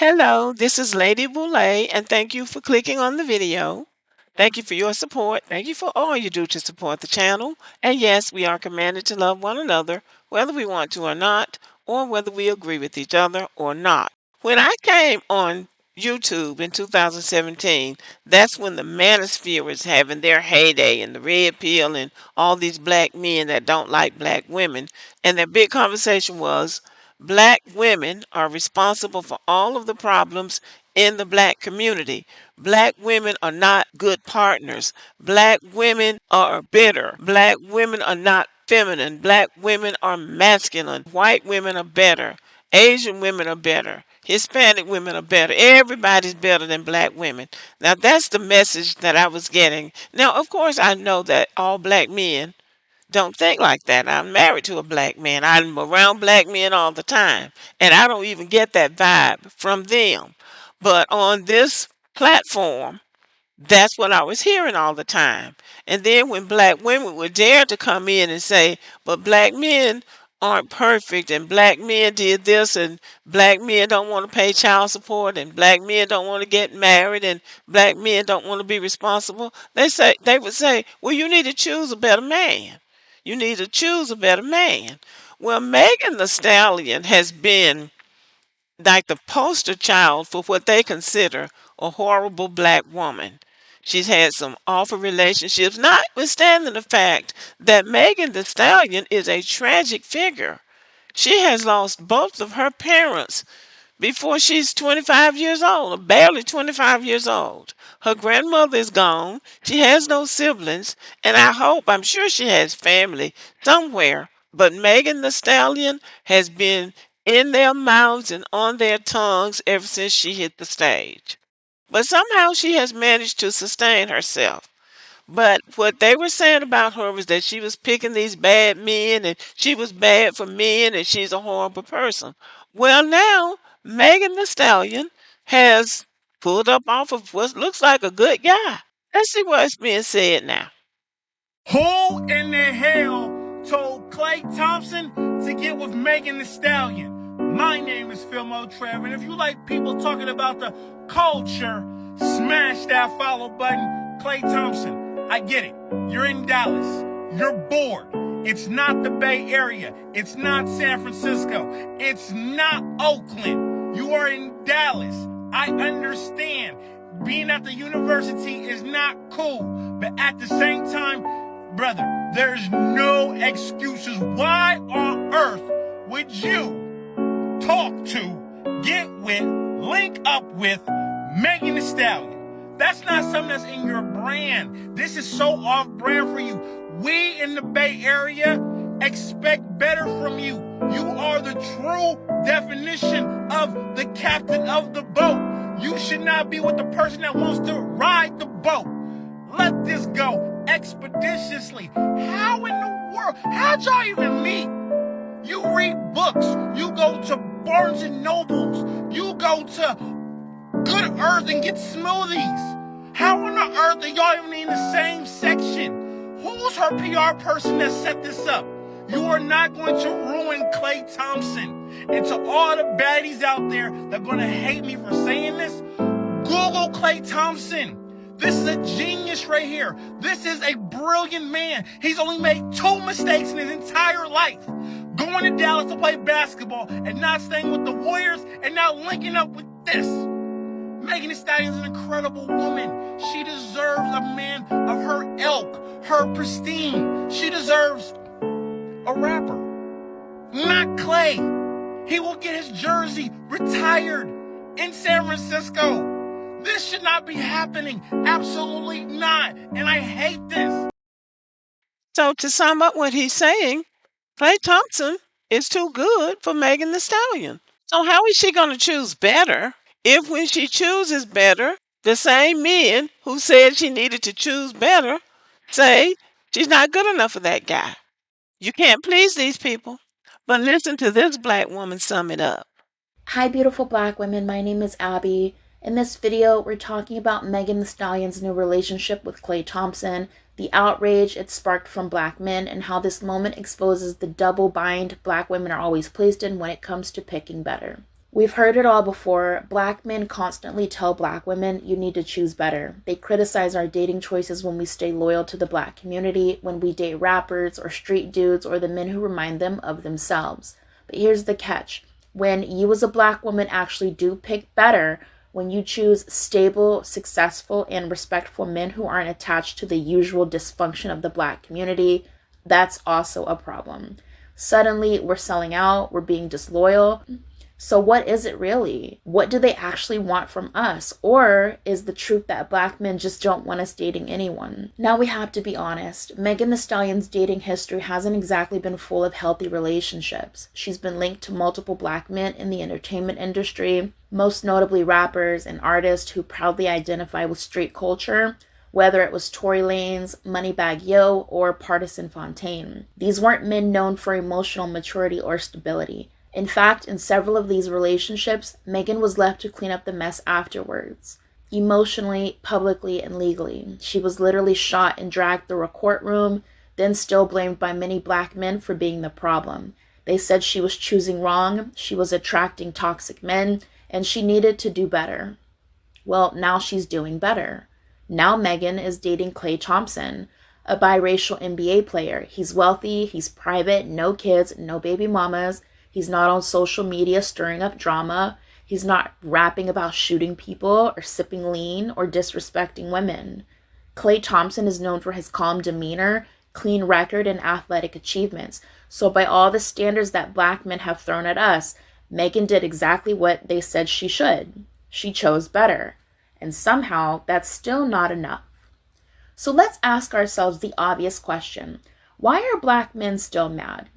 Hello, this is Lady Boulay, and thank you for clicking on the video. Thank you for your support. Thank you for all you do to support the channel. And yes, we are commanded to love one another, whether we want to or not, or whether we agree with each other or not. When I came on YouTube in 2017, that's when the manosphere was having their heyday and the red pill and all these black men that don't like black women. And their big conversation was black women are responsible for all of the problems in the black community. Black women are not good partners. Black women are bitter. Black women are not feminine. Black women are masculine. White women are better. Asian women are better. Hispanic women are better. Everybody's better than black women. Now, that's the message that I was getting. Now, of course, I know that all black men don't think like that. I'm married to a black man. I'm around black men all the time, and I don't even get that vibe from them. But on this platform, that's what I was hearing all the time. And then when black women would dare to come in and say, but black men aren't perfect, and black men did this, and black men don't want to pay child support, and black men don't want to get married, and black men don't want to be responsible, they would say, well, you need to choose a better man. You need to choose a better man. Well, Megan the Stallion has been like the poster child for what they consider a horrible black woman. She's had some awful relationships, notwithstanding the fact that Megan the Stallion is a tragic figure. She has lost both of her parents before she's 25 years old, or barely 25 years old. Her grandmother is gone. She has no siblings, and I'm sure she has family somewhere. But Megan the Stallion has been in their mouths and on their tongues ever since she hit the stage. But somehow she has managed to sustain herself. But what they were saying about her was that she was picking these bad men and she was bad for men and she's a horrible person. Well, now Megan the Stallion has pulled up off of what looks like a good guy. Let's see what's being said now. Who in the hell told Klay Thompson to get with Megan the Stallion? My name is Phil Trevor, and if you like people talking about the culture, smash that follow button. Klay Thompson, I get it. You're in Dallas. You're bored. It's not the Bay Area. It's not San Francisco. It's not Oakland. You are in Dallas. I understand. Being at the university is not cool, but at the same time, brother, there's no excuses. Why on earth would you talk to, get with, link up with Megan the Stallion? That's not something that's in your brand. This is so off brand for you. We in the Bay Area expect better from you. You are the true definition of the captain of the boat. You should not be with the person that wants to ride the boat. Let this go expeditiously. How in the world? How'd y'all even meet? You read books. You go to Barnes and Nobles. You go to Good Earth and get smoothies. How on the earth are y'all even in the same section? Who's her PR person that set this up? You are not going to ruin Klay Thompson. And to all the baddies out there that are going to hate me for saying this, Google Klay Thompson. This is a genius right here. This is a brilliant man. He's only made 2 mistakes in his entire life. Going to Dallas to play basketball and not staying with the Warriors and now linking up with this. Megan Thee Stallion is an incredible woman. She deserves a man of her ilk, her pristine. She deserves a rapper, not Klay. He will get his jersey retired in San Francisco. This should not be happening. Absolutely not. And I hate this. So to sum up what he's saying, Klay Thompson is too good for Megan the Stallion. So how is she going to choose better if when she chooses better, the same men who said she needed to choose better say she's not good enough for that guy? You can't please these people. But listen to this black woman sum it up. Hi, beautiful black women. My name is Abby. In this video, we're talking about Megan Thee Stallion's new relationship with Klay Thompson, the outrage it sparked from black men, and how this moment exposes the double bind black women are always placed in when it comes to picking better. We've heard it all before. Black men constantly tell black women, you need to choose better. They criticize our dating choices when we stay loyal to the black community, when we date rappers or street dudes or the men who remind them of themselves. But here's the catch. When you as a black woman actually do pick better, when you choose stable, successful, and respectful men who aren't attached to the usual dysfunction of the black community, that's also a problem. Suddenly, we're selling out, we're being disloyal. So what is it really? What do they actually want from us? Or is the truth that black men just don't want us dating anyone? Now we have to be honest. Megan Thee Stallion's dating history hasn't exactly been full of healthy relationships. She's been linked to multiple black men in the entertainment industry, most notably rappers and artists who proudly identify with street culture, whether it was Tory Lanez, Moneybagg Yo, or Partisan Fontaine. These weren't men known for emotional maturity or stability. In fact, in several of these relationships, Megan was left to clean up the mess afterwards. Emotionally, publicly, and legally. She was literally shot and dragged through a courtroom, then still blamed by many black men for being the problem. They said she was choosing wrong, she was attracting toxic men, and she needed to do better. Well, now she's doing better. Now Megan is dating Klay Thompson, a biracial NBA player. He's wealthy, he's private, no kids, no baby mamas. He's not on social media stirring up drama. He's not rapping about shooting people or sipping lean or disrespecting women. Klay Thompson is known for his calm demeanor, clean record, and athletic achievements. So by all the standards that black men have thrown at us, Megan did exactly what they said she should. She chose better. And somehow, that's still not enough. So let's ask ourselves the obvious question. Why are black men still mad?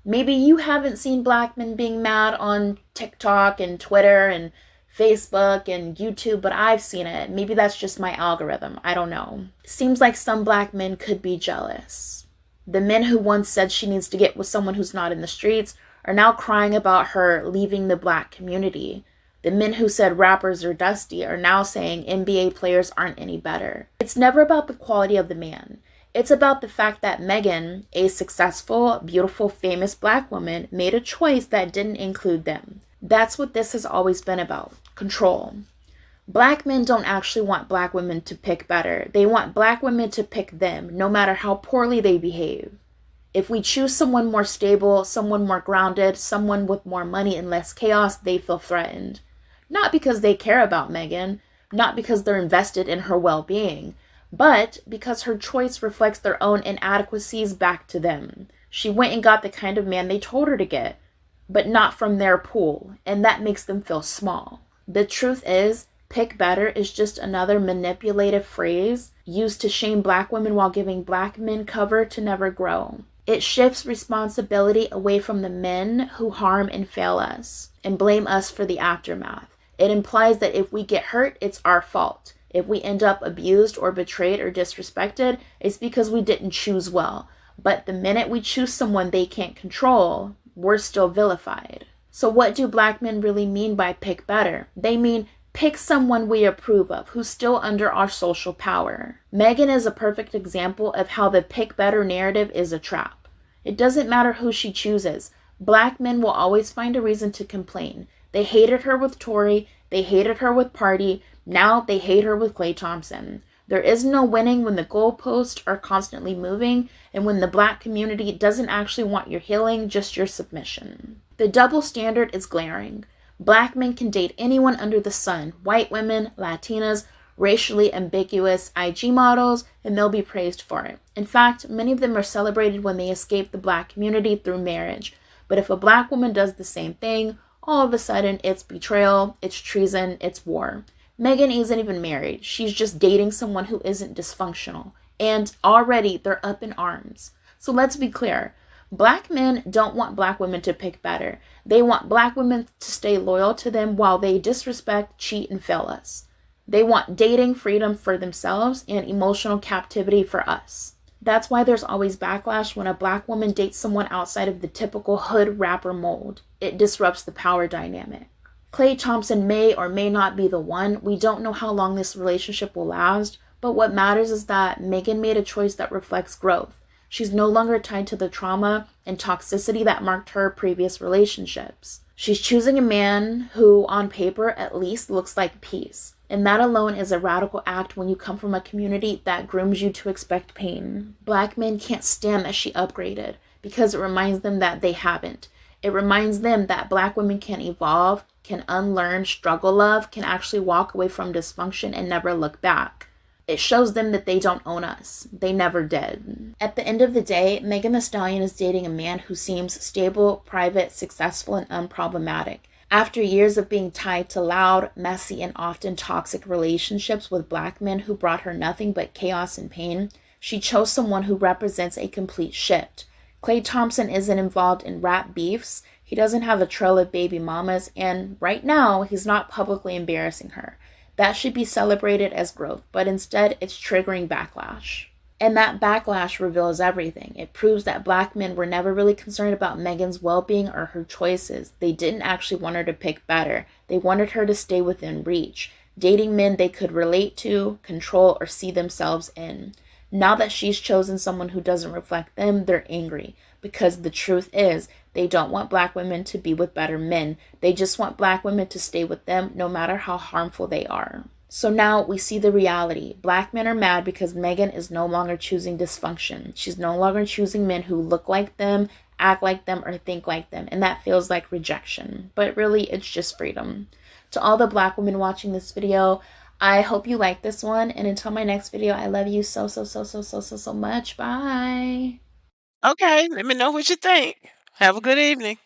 Maybe you haven't seen black men being mad on TikTok and Twitter and Facebook and YouTube, but I've seen it. Maybe that's just my algorithm. I don't know. Seems like some black men could be jealous. The men who once said she needs to get with someone who's not in the streets are now crying about her leaving the black community. The men who said rappers are dusty are now saying NBA players aren't any better. It's never about the quality of the man. It's about the fact that Megan, a successful, beautiful, famous black woman, made a choice that didn't include them. That's what this has always been about. Control. Black men don't actually want black women to pick better. They want black women to pick them, no matter how poorly they behave. If we choose someone more stable, someone more grounded, someone with more money and less chaos, they feel threatened. Not because they care about Megan, not because they're invested in her well-being, but because her choice reflects their own inadequacies back to them. She went and got the kind of man they told her to get, but not from their pool, and that makes them feel small. The truth is, pick better is just another manipulative phrase used to shame black women while giving black men cover to never grow. It shifts responsibility away from the men who harm and fail us and blame us for the aftermath. It implies that if we get hurt, it's our fault. If we end up abused or betrayed or disrespected, it's because we didn't choose well. But the minute we choose someone they can't control, we're still vilified. So what do black men really mean by pick better? They mean pick someone we approve of, who's still under our social power. Megan is a perfect example of how the pick better narrative is a trap. It doesn't matter who she chooses. Black men will always find a reason to complain. They hated her with Tory, they hated her with Party, now they hate her with Klay Thompson. There is no winning when the goalposts are constantly moving and when the black community doesn't actually want your healing, just your submission. The double standard is glaring. Black men can date anyone under the sun, white women, Latinas, racially ambiguous IG models, and they'll be praised for it. In fact, many of them are celebrated when they escape the black community through marriage. But if a black woman does the same thing, all of a sudden it's betrayal, it's treason, it's war. Megan isn't even married. She's just dating someone who isn't dysfunctional. And already they're up in arms. So let's be clear. Black men don't want black women to pick better. They want black women to stay loyal to them while they disrespect, cheat, and fail us. They want dating freedom for themselves and emotional captivity for us. That's why there's always backlash when a black woman dates someone outside of the typical hood rapper mold. It disrupts the power dynamic. Klay Thompson may or may not be the one. We don't know how long this relationship will last, but what matters is that Megan made a choice that reflects growth. She's no longer tied to the trauma and toxicity that marked her previous relationships. She's choosing a man who, on paper, at least looks like peace. And that alone is a radical act when you come from a community that grooms you to expect pain. Black men can't stand that she upgraded because it reminds them that they haven't. It reminds them that black women can evolve, can unlearn struggle love, can actually walk away from dysfunction and never look back. It shows them that they don't own us. They never did. At the end of the day, Megan Thee Stallion is dating a man who seems stable, private, successful, and unproblematic. After years of being tied to loud, messy, and often toxic relationships with black men who brought her nothing but chaos and pain, she chose someone who represents a complete shift. Klay Thompson isn't involved in rap beefs, he doesn't have a trail of baby mamas, and right now, he's not publicly embarrassing her. That should be celebrated as growth, but instead it's triggering backlash. And that backlash reveals everything. It proves that black men were never really concerned about Megan's well being or her choices. They didn't actually want her to pick better, they wanted her to stay within reach, dating men they could relate to, control, or see themselves in. Now that she's chosen someone who doesn't reflect them, they're angry. Because the truth is, they don't want black women to be with better men. They just want black women to stay with them no matter how harmful they are. So now we see the reality. Black men are mad because Megan is no longer choosing dysfunction. She's no longer choosing men who look like them, act like them, or think like them. And that feels like rejection. But really, it's just freedom. To all the black women watching this video, I hope you like this one. And until my next video, I love you so much. Bye. Okay, let me know what you think. Have a good evening.